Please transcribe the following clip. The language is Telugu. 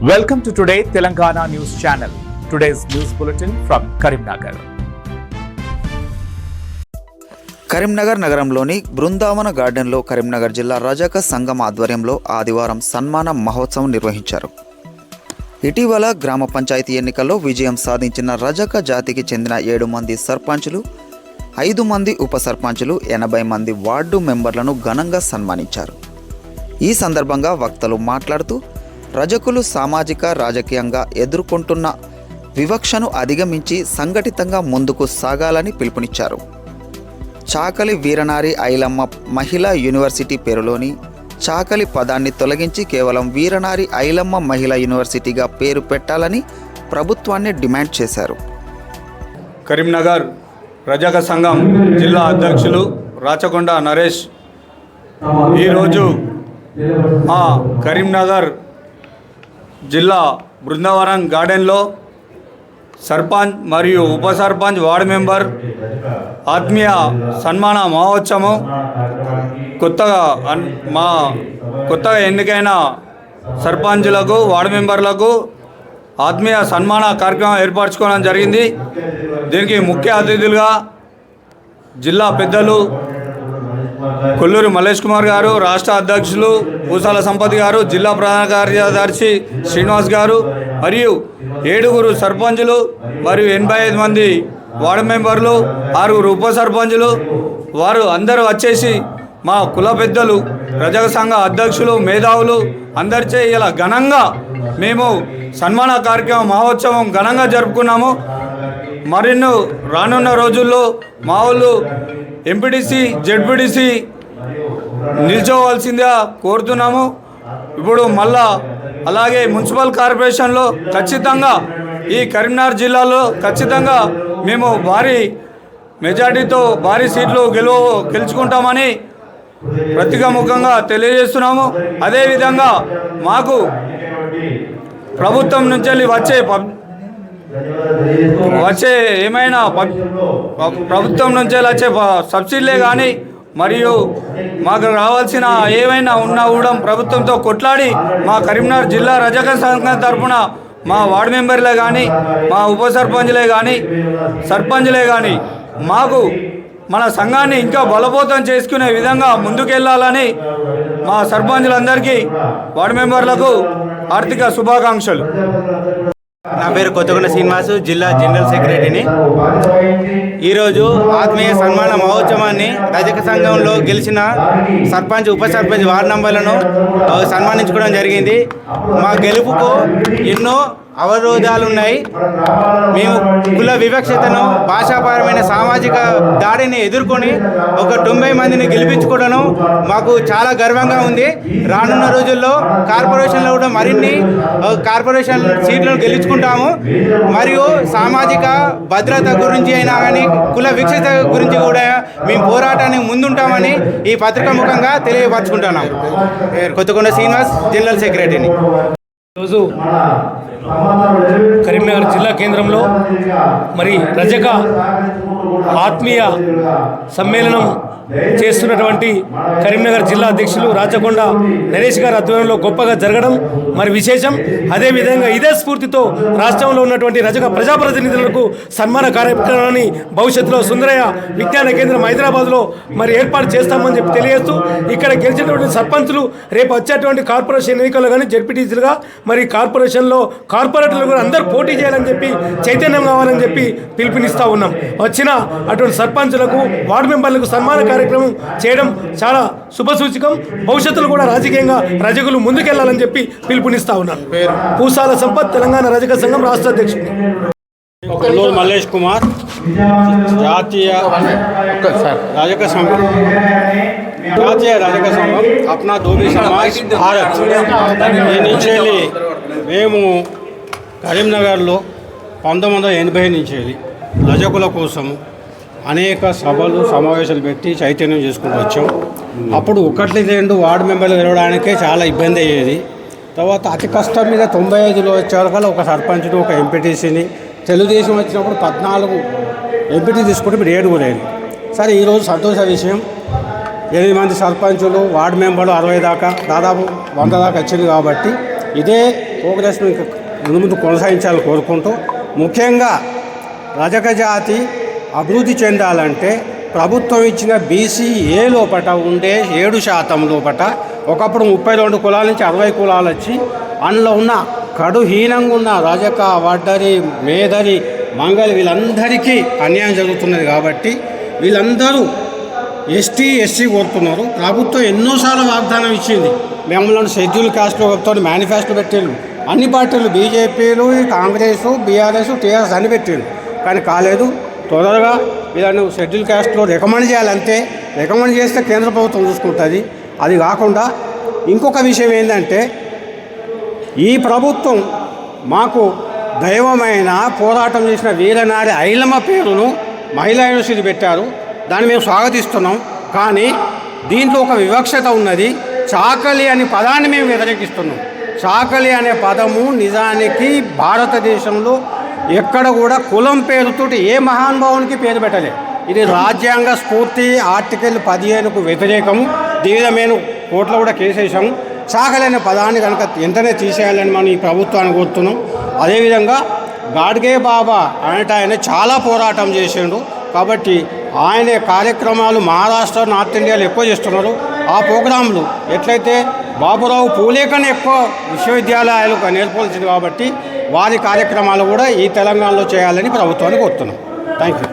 Welcome to Today Telangana News Channel. Today's news bulletin from Karimnagar. Karimnagar నగరంలోని బృందావన గార్డెన్లో కరీంనగర్ జిల్లా రజక సంఘం ఆధ్వర్యంలో ఆదివారం సన్మాన మహోత్సవం నిర్వహించారు. ఇటీవల గ్రామ పంచాయతీ ఎన్నికల్లో విజయం సాధించిన రజక జాతికి చెందిన 7 మంది సర్పంచులు, 5 మంది ఉప సర్పంచులు, 80 మంది వార్డు మెంబర్లను ఘనంగా సన్మానించారు. ఈ సందర్భంగా వక్తలు మాట్లాడుతూ రజకులు సామాజిక రాజకీయంగా ఎదుర్కొంటున్న వివక్షను అధిగమించి సంఘటితంగా ముందుకు సాగాలని పిలుపునిచ్చారు. చాకలి వీరనారి ఐలమ్మ మహిళా యూనివర్సిటీ పేరులోని చాకలి పదాన్ని తొలగించి కేవలం వీరనారి ఐలమ్మ మహిళా యూనివర్సిటీగా పేరు పెట్టాలని ప్రభుత్వాన్ని డిమాండ్ చేశారు. కరీంనగర్ రజక సంఘం జిల్లా అధ్యక్షులు రాచకొండ నరేష్ ఈరోజు మా కరీంనగర్ జిల్లా బృందావనం గార్డెన్లో సర్పంచ్ మరియు ఉప సర్పంచ్ వార్డు మెంబర్ ఆత్మీయ సన్మాన మహోత్సవం కొత్తగా ఎన్నికైన సర్పంచులకు వార్డు మెంబర్లకు ఆత్మీయ సన్మాన కార్యక్రమం ఏర్పరచుకోవడం జరిగింది. దీనికి ముఖ్య అతిథులుగా జిల్లా పెద్దలు కొల్లూరు మల్లేష్ కుమార్ గారు, రాష్ట్ర అధ్యక్షులు పూసాల సంపత్ గారు, జిల్లా ప్రధాన కార్యదర్శి శ్రీనివాస్ గారు మరియు 7 సర్పంచులు మరియు 85 మంది వార్డు మెంబర్లు, 6 ఉప సర్పంచులు వారు అందరూ వచ్చేసి మా కుల పెద్దలు, రజక సంఘ అధ్యక్షులు, మేధావులు అందరిచే ఇలా ఘనంగా మేము సన్మాన కార్యక్రమం మహోత్సవం ఘనంగా జరుపుకున్నాము. మరిన్నో రానున్న రోజుల్లో మా వాళ్ళు ఎంపీటీసీ, జెడ్పీటీసీ నిల్చోవలసిందిగా కోరుతున్నాము. ఇప్పుడు మళ్ళా అలాగే మున్సిపల్ కార్పొరేషన్లో ఖచ్చితంగా ఈ కరీంనగర్ జిల్లాలో ఖచ్చితంగా మేము భారీ మెజార్టీతో భారీ సీట్లు గెలుచుకుంటామని ప్రతిముఖంగా తెలియజేస్తున్నాము. అదేవిధంగా మాకు ప్రభుత్వం నుంచి వచ్చే ఏమైనా ప్రభుత్వం నుంచి వచ్చే సబ్సిడీలే కానీ మరియు మాకు రావాల్సిన ఏమైనా ఉన్నా కూడా ప్రభుత్వంతో కొట్లాడి మా కరీంనగర్ జిల్లా రజక సంఘం తరఫున మా వార్డు మెంబర్లే కానీ, మా ఉప సర్పంచ్లే కానీ, సర్పంచ్లే కానీ మాకు మన సంఘాన్ని ఇంకా బలోపేతం చేసుకునే విధంగా ముందుకెళ్లాలని మా సర్పంచులందరికీ, వార్డు మెంబర్లకు ఆర్థిక శుభాకాంక్షలు. నా పేరు కొత్తగొండ శ్రీనివాసు, జిల్లా జనరల్ సెక్రటరీని. ఈరోజు ఆత్మీయ సన్మాన మహోత్సవాన్ని రజక సంఘంలో గెలిచిన సర్పంచ్, ఉప సర్పంచ్, వార్డు మెంబర్లను సన్మానించుకోవడం జరిగింది. మా గెలుపుకు ఎన్నో అవరోధాలు ఉన్నాయి. మేము కుల వివక్షతను, భాషాపరమైన సామాజిక దాడిని ఎదుర్కొని ఒక 90 మందిని గెలిపించుకోవడం మాకు చాలా గర్వంగా ఉంది. రానున్న రోజుల్లో కార్పొరేషన్లో కూడా మరిన్ని కార్పొరేషన్ సీట్లను గెలుచుకుంటాము. మరియు సామాజిక భద్రత గురించి అయినా కానీ, కుల వివక్షత గురించి కూడా మేము పోరాటానికి ముందుంటామని ఈ పత్రికా ముఖంగా తెలియపరచుకుంటున్నాం. కొత్తగొండ శ్రీనివాస్, జనరల్ సెక్రటరీని. ఈరోజు కరీంనగర్ జిల్లా కేంద్రంలో మరి రజక ఆత్మీయ సమ్మేళనం చేస్తున్నటువంటి కరీంనగర్ జిల్లా అధ్యక్షులు రాచకొండ నరేష్ గారి ఆధ్వర్యంలో గొప్పగా జరగడం మరి విశేషం. అదేవిధంగా ఇదే స్ఫూర్తితో రాష్ట్రంలో ఉన్నటువంటి రజక ప్రజాప్రతినిధులకు సన్మాన కార్యక్రమాన్ని భవిష్యత్తులో సుందరయ్య విజ్ఞాన కేంద్రం హైదరాబాద్లో మరి ఏర్పాటు చేస్తామని చెప్పి తెలియజేస్తూ, ఇక్కడ గెలిచినటువంటి సర్పంచులు రేపు వచ్చేటువంటి కార్పొరేషన్ ఎన్నికల్లో కానీ జెడ్పీటీసీలుగా మరి కార్పొరేషన్లో కార్పొరేటర్లు కూడా అందరూ పోటీ చేయాలని చెప్పి, చైతన్యం కావాలని చెప్పి పిలుపునిస్తూ ఉన్నాం. వచ్చిన అటువంటి సర్పంచులకు, వార్డు మెంబర్లకు సన్మాన కార్యక్రమం చేయడం చాలా శుభసూచకం. భవిష్యత్తులో కూడా రాజకీయంగా రజకులు ముందుకెళ్లాలని చెప్పి పిలుపునిస్తా ఉన్నాను. పూసాల సంపత్, తెలంగాణ రజక సంఘం రాష్ట్ర అధ్యక్షుడు. కొల్లూరు మల్లేష్ కుమార్, జాతీయ రజక సంఘం, అప్నా ధోబీ సమాజ్ భారత్. ఈ నుంచి మేము కరీంనగర్లో 1980 నుంచి రజకుల కోసం అనేక సభలు, సమావేశాలు పెట్టి చైతన్యం చేసుకుంటూ వచ్చాం. అప్పుడు 1-2 వార్డు మెంబర్లు గెలవడానికే చాలా ఇబ్బంది అయ్యేది. తర్వాత అతి కష్టం మీద 95లో వచ్చేవరకల్లా ఒక సర్పంచ్ను, ఒక ఎంపీటీసీని, తెలుగుదేశం వచ్చినప్పుడు 14 ఎంపీటీ తీసుకుంటే ఇప్పుడు 7 అయింది. సరే, ఈరోజు సంతోష విషయం, 8 మంది సర్పంచులు, వార్డు మెంబర్లు 60 దాకా, దాదాపు 100 దాకా వచ్చింది. కాబట్టి ఇదే ప్రోగ్రెస్ను ఇంకా ముందు కొనసాగించాలని కోరుకుంటూ, ముఖ్యంగా రజక జాతి అభివృద్ధి చెందాలంటే ప్రభుత్వం ఇచ్చిన BCA లోపట ఉండే 7% లోపట ఒకప్పుడు 32 కులాల నుంచి 60 కులాలు వచ్చి అందులో ఉన్న కడుహీనంగా ఉన్న రజక, వడ్డరి, మేదరి, మంగళి వీళ్ళందరికీ అన్యాయం జరుగుతున్నది. కాబట్టి వీళ్ళందరూ ST కోరుతున్నారు. ప్రభుత్వం ఎన్నోసార్లు వాగ్దానం ఇచ్చింది, మిమ్మల్ని షెడ్యూల్ కాస్ట్లో చెప్తాను, మేనిఫెస్టో పెట్టారు. అన్ని పార్టీలు బీజేపీలు, కాంగ్రెస్, బీఆర్ఎస్, టీఆర్ఎస్ అన్ని పెట్టారు, కానీ కాలేదు. తొందరగా వీళ్ళను షెడ్యూల్ కాస్ట్లో రికమెండ్ చేయాలంటే రికమెండ్ చేస్తే కేంద్ర ప్రభుత్వం చూసుకుంటుంది. అది కాకుండా ఇంకొక విషయం ఏంటంటే, ఈ ప్రభుత్వం మాకు దైవమైన పోరాటం చేసిన వీరనారి ఐలమ్మ పేరును మహిళా యూనివర్సిటీ పెట్టారు. దాన్ని మేము స్వాగతిస్తున్నాం. కానీ దీంట్లో ఒక వివక్షత ఉన్నది. చాకలి అనే పదాన్ని మేము వ్యతిరేకిస్తున్నాం. చాకలి అనే పదము నిజానికి భారతదేశంలో ఎక్కడ కూడా కులం పేరుతోటి ఏ మహానుభావునికి పేరు పెట్టలేదు. ఇది రాజ్యాంగ స్ఫూర్తి ఆర్టికల్ 15కు వ్యతిరేకము. దీని మేము కోర్టులో కూడా కేసేసాము. చాకలి అనే పదాన్ని కనుక వెంటనే తీసేయాలని మనం ఈ ప్రభుత్వాన్ని కోరుతున్నాం. అదేవిధంగా గాడ్గే బాబా అనేట ఆయన చాలా పోరాటం చేసిండు. కాబట్టి ఆయన కార్యక్రమాలు మహారాష్ట్ర, నార్త్ ఇండియాలో ఎక్కువ చేస్తున్నారు. ఆ ప్రోగ్రాంలు ఎట్లయితే బాబురావు పూలే కన్నా ఎక్కువ విశ్వవిద్యాలయాలకు నేర్పాల్సింది. కాబట్టి వారి కార్యక్రమాలు కూడా ఈ తెలంగాణలో చేయాలని ప్రభుత్వాన్ని కోరుతున్నాం. Thank you.